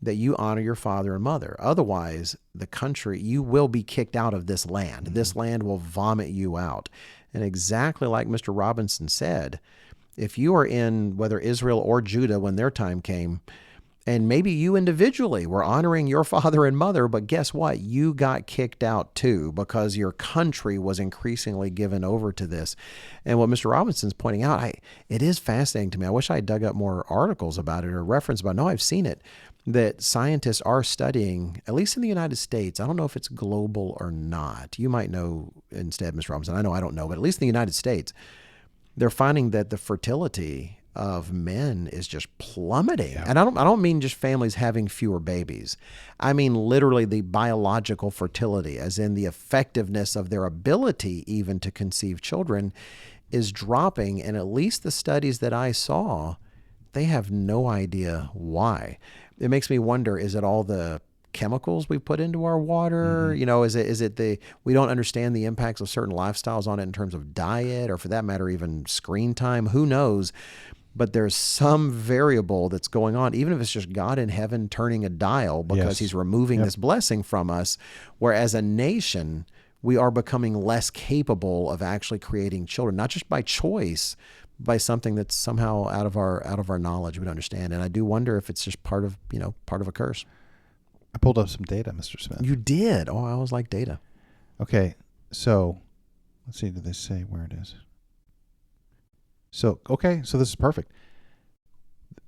that you honor your father and mother. Otherwise, you will be kicked out of this land. This land will vomit you out. And exactly like Mr. Robinson said, if you are in whether Israel or Judah when their time came, and maybe you individually were honoring your father and mother, but guess what? You got kicked out too, because your country was increasingly given over to this. And what Mr. Robinson's pointing out, it is fascinating to me. I wish I had dug up more articles about it or reference about it. No, I've seen it, that scientists are studying, at least in the United States. I don't know if it's global or not. You might know instead, Mr. Robinson. I don't know, but at least in the United States, they're finding that the fertility of men is just plummeting. Yeah. And I don't mean just families having fewer babies. I mean literally the biological fertility, as in the effectiveness of their ability even to conceive children, is dropping. And at least the studies that I saw, they have no idea why. It makes me wonder, is it all the chemicals we put into our water? Is it we don't understand the impacts of certain lifestyles on it in terms of diet, or for that matter, even screen time? Who knows? But there's some variable that's going on, even if it's just God in heaven turning a dial because He's removing this blessing from us, where as a nation, we are becoming less capable of actually creating children, not just by choice, by something that's somehow out of our knowledge we don't understand. And I do wonder if it's just part of a curse. I pulled up some data, Mr. Smith. You did? Oh, I always like data. Okay, so let's see, did they say where it is? So this is perfect.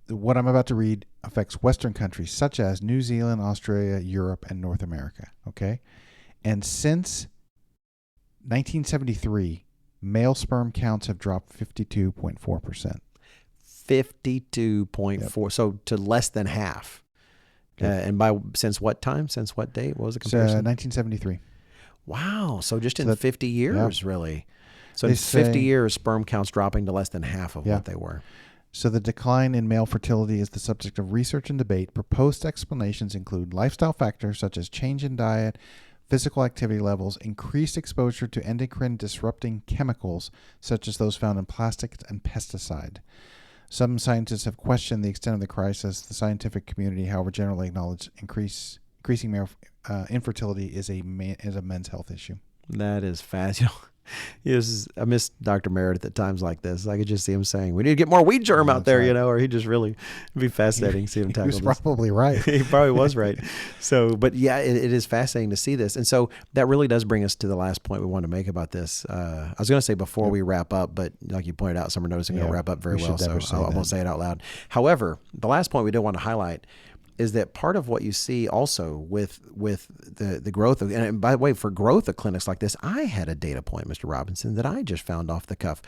What I'm about to read affects Western countries such as New Zealand, Australia, Europe, and North America. Okay, and since 1973, male sperm counts have dropped 52.4%. 52.4, so to less than half. And since what time? Since what date? What was the comparison? 1973. Wow. So just in 50 years, really. So in 50 years, sperm counts dropping to less than half of what they were. So the decline in male fertility is the subject of research and debate. Proposed explanations include lifestyle factors such as change in diet, physical activity levels, increased exposure to endocrine disrupting chemicals such as those found in plastics and pesticide. Some scientists have questioned the extent of the crisis. The scientific community, however, generally acknowledges increasing male infertility is a men's health issue. That is fascinating. Yes, I miss Dr. Merritt at times like this. I could just see him saying, "We need to get more weed germ out there," right. Or he just really it'd be fascinating to see him tackle this. He was probably right. He probably was right. So, but yeah, it is fascinating to see this, and so that really does bring us to the last point we want to make about this. I was going to say before we wrap up, but like you pointed out, Summer Notice is going to wrap up very well, so I won't say it out loud. However, the last point we do want to highlight is that part of what you see also with the growth of, and by the way, for growth of clinics like this, I had a data point, Mr. Robinson, that I just found off the cuff.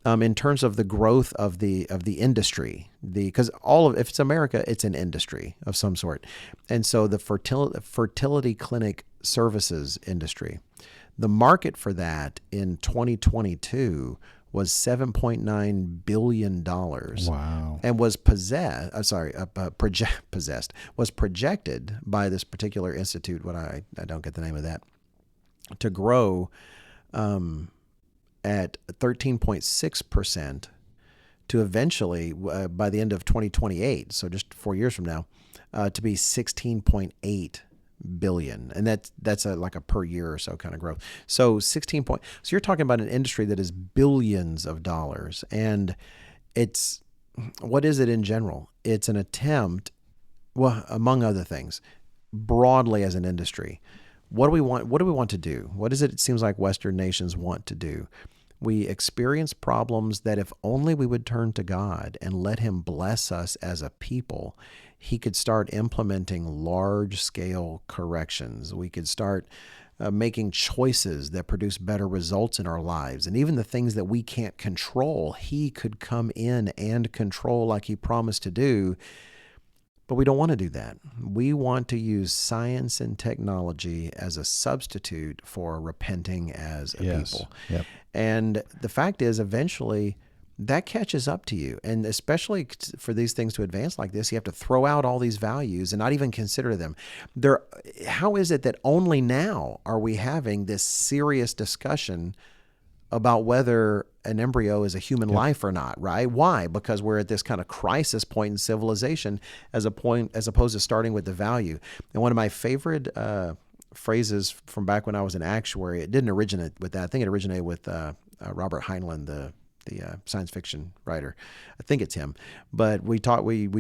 In terms of the growth of the industry, because if it's America, it's an industry of some sort, and so the fertility clinic services industry, the market for that in 2022 was $7.9 billion. Wow. And was projected by this particular institute, what I don't get the name of that, to grow at 13.6% to eventually, by the end of 2028, so just 4 years from now, to be 16.8 billion, and that's like a per year or so kind of growth. So so you're talking about an industry that is billions of dollars, and what is it in general? It's an attempt, well, among other things, broadly as an industry. What do we want to do? What is it seems like Western nations want to do? We experience problems that if only we would turn to God and let Him bless us as a people, He could start implementing large-scale corrections. We could start making choices that produce better results in our lives. And even the things that we can't control, He could come in and control like He promised to do. But we don't want to do that. We want to use science and technology as a substitute for repenting as a people. Yep. And the fact is, eventually, that catches up to you. And especially for these things to advance like this, you have to throw out all these values and not even consider them. How is it that only now are we having this serious discussion about whether an embryo is a human life or not, right? Why? Because we're at this kind of crisis point in civilization as opposed to starting with the value. And one of my favorite phrases from back when I was an actuary, it didn't originate with that. I think it originated with Robert Heinlein, the science fiction writer. I think it's him. But we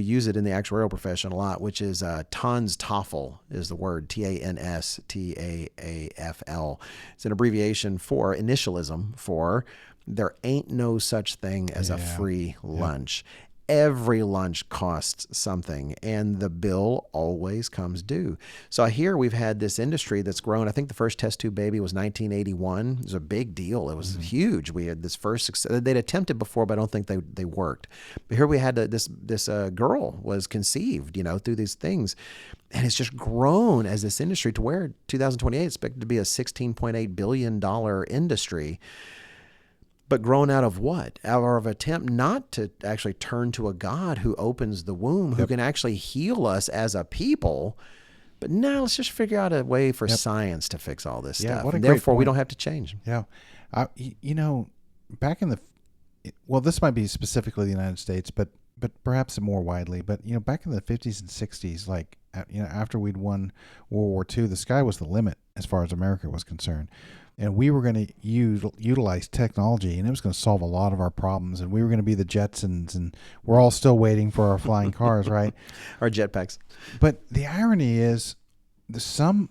use it in the actuarial profession a lot, which is TANS-TAFL is the word, TANSTAAFL. It's an abbreviation for initialism for there ain't no such thing as a free lunch. Every lunch costs something, and the bill always comes due. So here we've had this industry that's grown. I think the first test tube baby was 1981. It was a big deal. It was huge. We had this first success. They'd attempted before, but I don't think they worked. But here we had this girl was conceived, through these things, and it's just grown as this industry to where 2028 is expected to be a $16.8 billion industry. But grown out of what? Out of an attempt not to actually turn to a God who opens the womb, who can actually heal us as a people. But now let's just figure out a way for science to fix all this stuff. What a and great therefore, we point. don't have to change. Yeah. Back in this might be specifically the United States, but perhaps more widely. But, back in the 50s and 60s, after we'd won World War II, the sky was the limit as far as America was concerned. And we were going to utilize technology, and it was going to solve a lot of our problems. And we were going to be the Jetsons, and we're all still waiting for our flying cars, right? Our jetpacks. But the irony is, some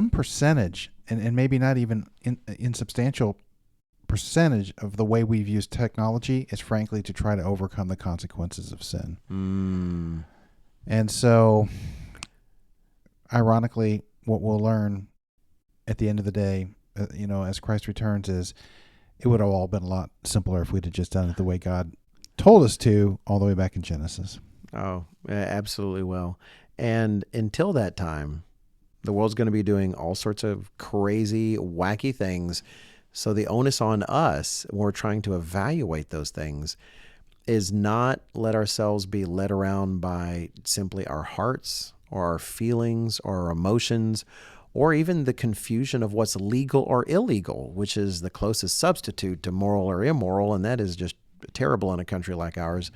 percentage, and maybe not even insubstantial percentage of the way we've used technology is frankly to try to overcome the consequences of sin. And so, ironically, what we'll learn at the end of the day, as Christ returns, is it would have all been a lot simpler if we'd have just done it the way God told us to, all the way back in Genesis. Oh, absolutely well. And until that time, the world's going to be doing all sorts of crazy, wacky things. So the onus on us, when we're trying to evaluate those things, is not let ourselves be led around by simply our hearts or our feelings or our emotions, or even the confusion of what's legal or illegal, which is the closest substitute to moral or immoral, and that is just terrible in a country like ours.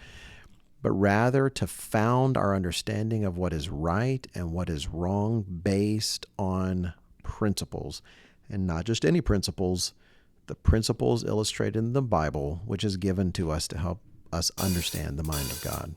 But rather to found our understanding of what is right and what is wrong based on principles, and not just any principles, the principles illustrated in the Bible, which is given to us to help us understand the mind of God.